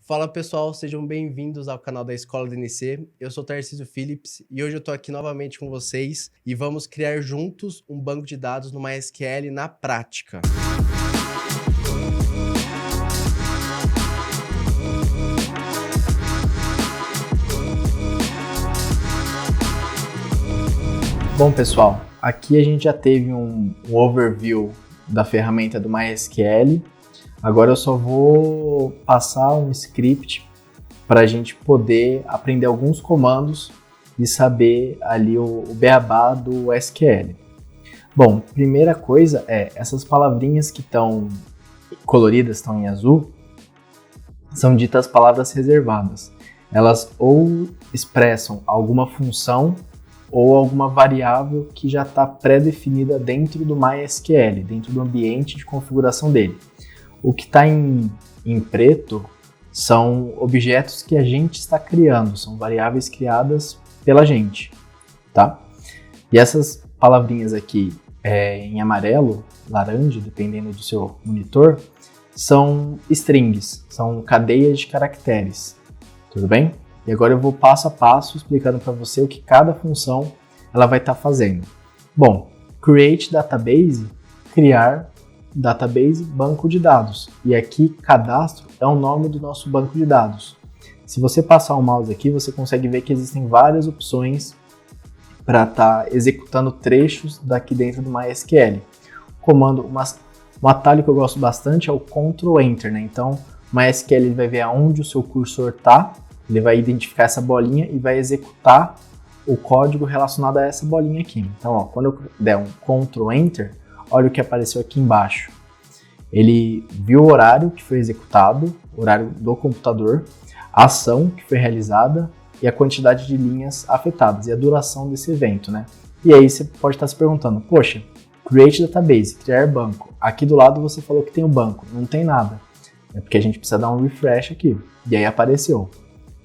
Fala pessoal, sejam bem-vindos ao canal da Escola do NC. Eu sou Tarcísio Philips e hoje eu tô aqui novamente com vocês e vamos criar juntos um banco de dados no MySQL na prática. Bom pessoal, aqui a gente já teve um overview da ferramenta do MySQL. Agora eu só vou passar um script para a gente poder aprender alguns comandos e saber ali o beabá do SQL. Bom, primeira coisa é essas palavrinhas que estão coloridas, estão em azul, são ditas palavras reservadas. Elas ou expressam alguma função ou alguma variável que já está pré-definida dentro do MySQL, dentro do ambiente de configuração dele. O que está em preto são objetos que a gente está criando, são variáveis criadas pela gente, tá? E essas palavrinhas aqui em amarelo, laranja, dependendo do seu monitor, são strings, são cadeias de caracteres, tudo bem? E agora eu vou passo a passo explicando para você o que cada função ela vai estar fazendo. Bom, create database, criar database, banco de dados. E aqui, cadastro é o nome do nosso banco de dados. Se você passar o mouse aqui, você consegue ver que existem várias opções para estar executando trechos daqui dentro do MySQL. Comando, um atalho que eu gosto bastante é o Ctrl Enter, né? Então, o MySQL ele vai ver aonde o seu cursor está, ele vai identificar essa bolinha e vai executar o código relacionado a essa bolinha aqui. Então, ó, quando eu der um Ctrl Enter, olha o que apareceu aqui embaixo. Ele viu o horário que foi executado, o horário do computador, a ação que foi realizada e a quantidade de linhas afetadas e a duração desse evento, né? E aí você pode estar se perguntando, poxa, create database, criar banco. Aqui do lado você falou que tem o banco, não tem nada. É porque a gente precisa dar um refresh aqui. E aí apareceu,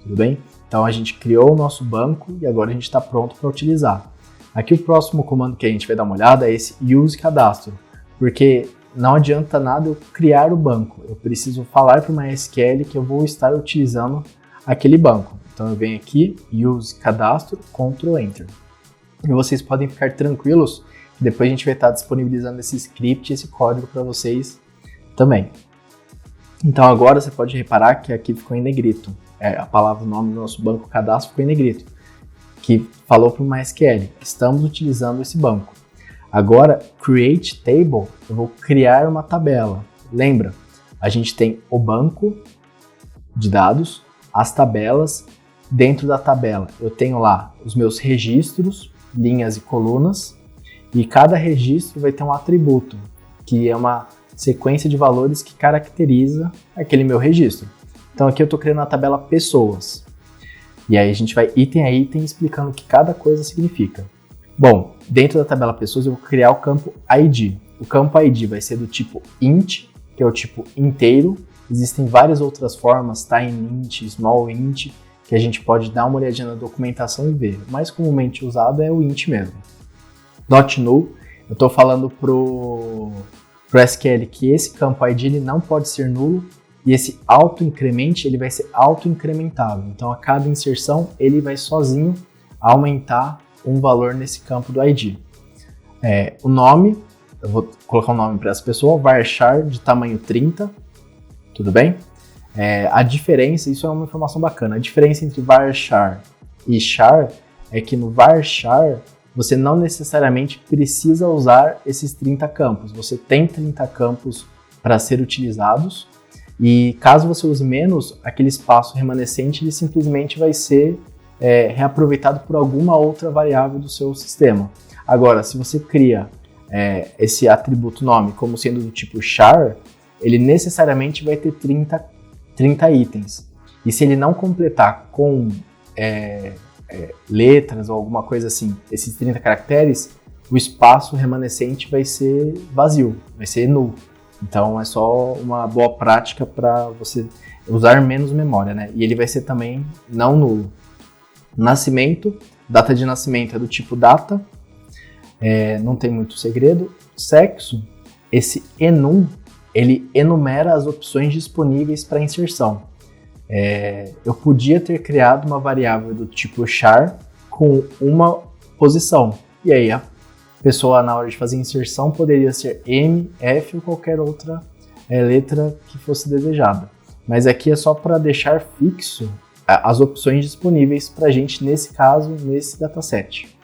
tudo bem? Então a gente criou o nosso banco e agora a gente está pronto para utilizar. Aqui o próximo comando que a gente vai dar uma olhada é esse use cadastro, porque não adianta nada eu criar o banco, eu preciso falar para o MySQL que eu vou estar utilizando aquele banco. Então eu venho aqui, use cadastro, Ctrl Enter. E vocês podem ficar tranquilos que depois a gente vai estar disponibilizando esse script, esse código para vocês também. Então agora você pode reparar que aqui ficou em negrito, a palavra, o nome do nosso banco cadastro ficou em negrito, que falou para o MySQL, estamos utilizando esse banco. Agora, create table, eu vou criar uma tabela. Lembra, a gente tem o banco de dados, as tabelas. Dentro da tabela eu tenho lá os meus registros, linhas e colunas, e cada registro vai ter um atributo, que é uma sequência de valores que caracteriza aquele meu registro. Então aqui eu estou criando a tabela pessoas. E aí a gente vai item a item explicando o que cada coisa significa. Bom, dentro da tabela pessoas eu vou criar o campo ID. O campo ID vai ser do tipo int, que é o tipo inteiro. Existem várias outras formas, tiny int, small int, que a gente pode dar uma olhadinha na documentação e ver. O mais comumente usado é o int mesmo. .null, eu estou falando pro SQL que esse campo ID ele não pode ser nulo, e esse auto-incremente ele vai ser auto-incrementável. Então a cada inserção ele vai sozinho aumentar um valor nesse campo do ID. O nome, eu vou colocar um nome para essa pessoa, varchar de tamanho 30, tudo bem? A diferença, isso é uma informação bacana, a diferença entre varchar e char é que no varchar você não necessariamente precisa usar esses 30 campos, você tem 30 campos para ser utilizados, e caso você use menos, aquele espaço remanescente ele simplesmente vai ser reaproveitado por alguma outra variável do seu sistema. Agora, se você cria esse atributo nome como sendo do tipo char, ele necessariamente vai ter 30 itens. E se ele não completar com letras ou alguma coisa assim, esses 30 caracteres, o espaço remanescente vai ser vazio, vai ser null. Então é só uma boa prática para você usar menos memória, né? E ele vai ser também não nulo. Nascimento, data de nascimento é do tipo data, não tem muito segredo. Sexo, esse enum, ele enumera as opções disponíveis para inserção. eu podia ter criado uma variável do tipo char com uma posição. E aí a pessoa, na hora de fazer inserção, poderia ser M, F ou qualquer outra letra que fosse desejada. Mas aqui é só para deixar fixo as opções disponíveis para a gente nesse caso, nesse dataset.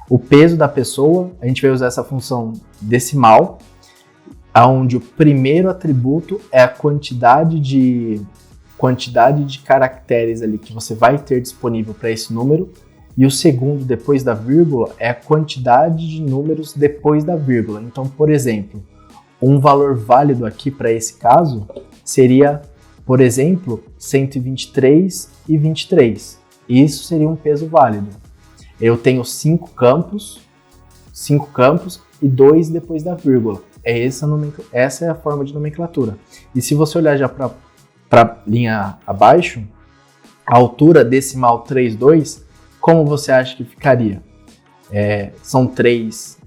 O peso da pessoa, a gente vai usar essa função decimal, onde o primeiro atributo é a quantidade de caracteres ali que você vai ter disponível para esse número, e o segundo, depois da vírgula, é a quantidade de números depois da vírgula. Então, por exemplo, um valor válido aqui para esse caso seria, por exemplo, 123 e 23. Isso seria um peso válido. Eu tenho 5 campos e 2 depois da vírgula. Essa é a forma de nomenclatura. E se você olhar já para a linha abaixo, a altura decimal 32, como você acha que ficaria? São 3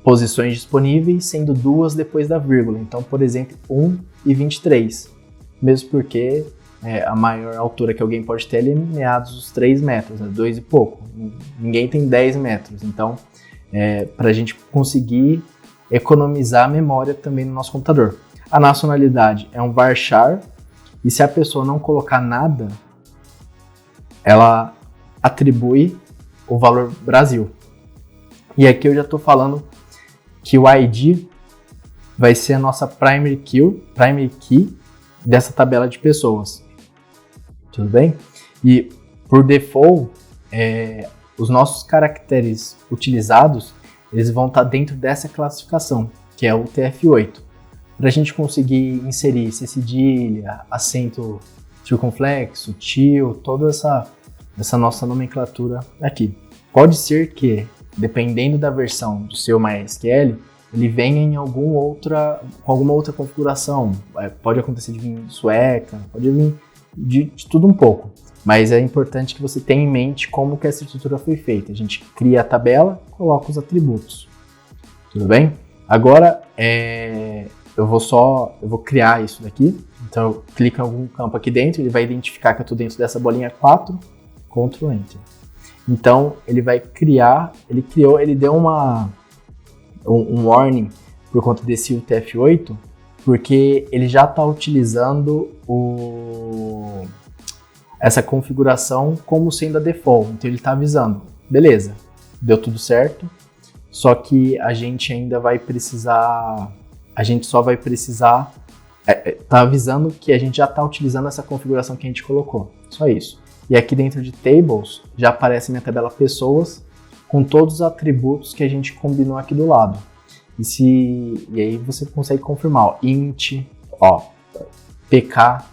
posições disponíveis, sendo 2 depois da vírgula. Então, por exemplo, 1 e 23. Mesmo porque a maior altura que alguém pode ter é meados dos 3 metros, 2 e pouco. Ninguém tem 10 metros. Então, para a gente conseguir economizar a memória também no nosso computador. A nacionalidade é um varchar, e se a pessoa não colocar nada, ela atribui o valor Brasil. E aqui eu já estou falando que o ID vai ser a nossa primary key dessa tabela de pessoas. Tudo bem? E por default, os nossos caracteres utilizados, eles vão estar dentro dessa classificação, que é o TF8. Para a gente conseguir inserir cedilha, acento circunflexo, til, toda essa nossa nomenclatura aqui. Pode ser que, dependendo da versão do seu MySQL, ele venha com alguma outra configuração. Pode acontecer de vir sueca, pode vir de tudo um pouco. Mas é importante que você tenha em mente como que essa estrutura foi feita. A gente cria a tabela, coloca os atributos. Tudo bem? Agora, eu vou criar isso daqui. Então, eu clico em algum campo aqui dentro, ele vai identificar que eu estou dentro dessa bolinha 4, Ctrl Enter. Então, ele vai criar, ele deu um warning por conta desse UTF-8, porque ele já está utilizando essa configuração como sendo a default. Então, ele está avisando, beleza, deu tudo certo, só que a gente ainda vai precisar, tá avisando que a gente já está utilizando essa configuração que a gente colocou, só isso. E aqui dentro de Tables já aparece minha tabela pessoas com todos os atributos que a gente combinou aqui do lado. E aí você consegue confirmar, ó, int, pk,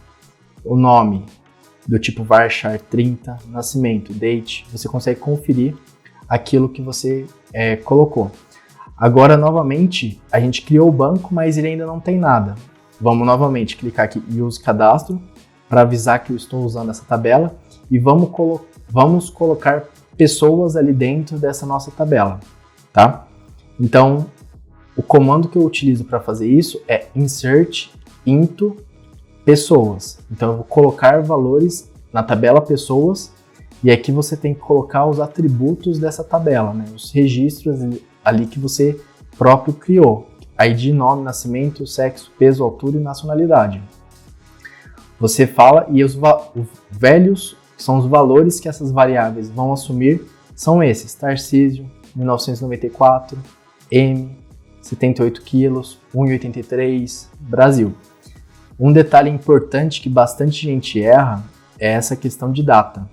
o nome do tipo varchar 30, nascimento, date, você consegue conferir aquilo que você colocou. Agora, novamente, a gente criou o banco, mas ele ainda não tem nada. Vamos novamente clicar aqui em Use Cadastro para avisar que eu estou usando essa tabela e vamos colocar pessoas ali dentro dessa nossa tabela, tá? Então, o comando que eu utilizo para fazer isso é insert into pessoas. Então, eu vou colocar valores na tabela pessoas e aqui você tem que colocar os atributos dessa tabela, né? Os registros ali que você próprio criou. ID, nome, nascimento, sexo, peso, altura e nacionalidade. Você fala e os velhos, que são os valores que essas variáveis vão assumir, são esses: Tarcísio, 1994, M, 78 quilos, 1,83, Brasil. Um detalhe importante que bastante gente erra é essa questão de data.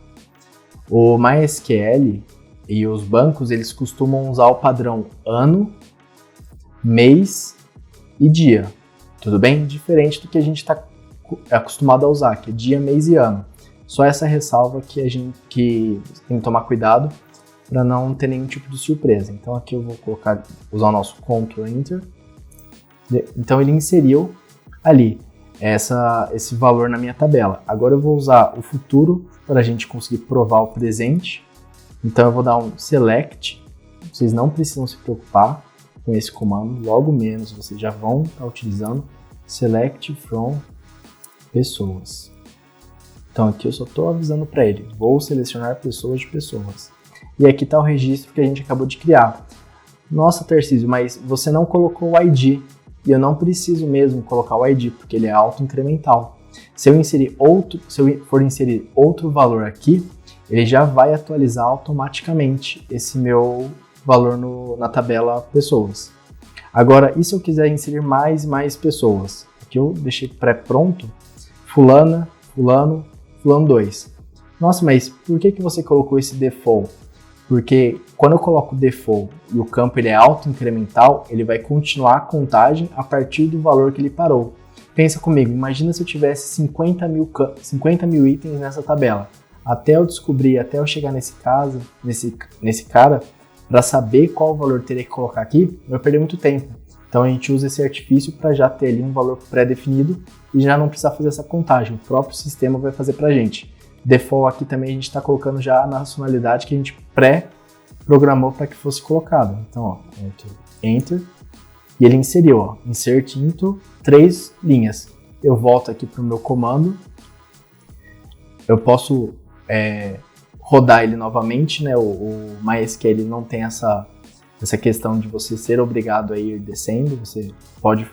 O MySQL e os bancos, eles costumam usar o padrão ano, mês e dia. Tudo bem? Diferente do que a gente está acostumado a usar, que é dia, mês e ano. Só essa ressalva que a gente tem que tomar cuidado para não ter nenhum tipo de surpresa. Então aqui eu vou usar o nosso Ctrl Enter. Então ele inseriu ali esse valor na minha tabela. Agora eu vou usar o futuro para a gente conseguir provar o presente. Então eu vou dar um select. Vocês não precisam se preocupar com esse comando, logo menos vocês já vão estar utilizando select from pessoas. Então aqui eu só estou avisando para ele, vou selecionar pessoas de pessoas. E aqui está o registro que a gente acabou de criar. Nossa, Tarcísio, mas você não colocou o ID. E eu não preciso mesmo colocar o ID, porque ele é auto-incremental. Se eu for inserir outro valor aqui, ele já vai atualizar automaticamente esse meu valor na tabela pessoas. Agora, e se eu quiser inserir mais e mais pessoas? Aqui eu deixei pré-pronto, fulana, fulano, fulano 2. Nossa, mas por que você colocou esse default? Porque quando eu coloco default e o campo ele é auto-incremental, ele vai continuar a contagem a partir do valor que ele parou. Pensa comigo, imagina se eu tivesse 50 mil itens nessa tabela. Até eu descobrir, até eu chegar nesse cara, para saber qual valor teria que colocar aqui, eu vou perder muito tempo. Então a gente usa esse artifício para já ter ali um valor pré-definido e já não precisar fazer essa contagem. O próprio sistema vai fazer para a gente. Default aqui também a gente está colocando já a nacionalidade que a gente pré-programou para que fosse colocado. Então, ó, Enter, e ele inseriu, ó, Insert into 3 linhas. Eu volto aqui para o meu comando, eu posso rodar ele novamente, né? O MySQL não tem essa questão de você ser obrigado a ir descendo, você pode,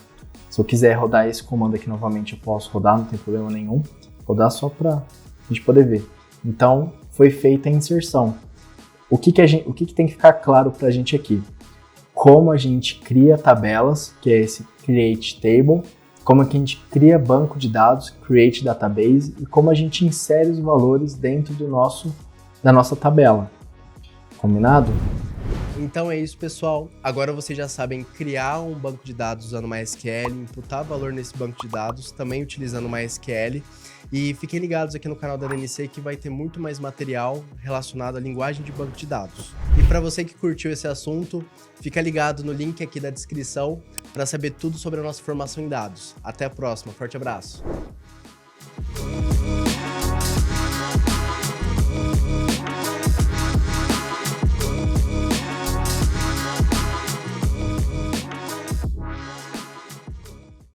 se eu quiser rodar esse comando aqui novamente, eu posso rodar, não tem problema nenhum, rodar só para a gente poder ver. Então, foi feita a inserção. O que tem que ficar claro para a gente aqui? Como a gente cria tabelas, que é esse Create Table, como que a gente cria banco de dados, Create Database, e como a gente insere os valores dentro da nossa tabela. Combinado? Então é isso, pessoal. Agora vocês já sabem criar um banco de dados usando MySQL, imputar valor nesse banco de dados, também utilizando MySQL. E fiquem ligados aqui no canal da DNC que vai ter muito mais material relacionado à linguagem de banco de dados. E para você que curtiu esse assunto, fica ligado no link aqui da descrição para saber tudo sobre a nossa formação em dados. Até a próxima, forte abraço!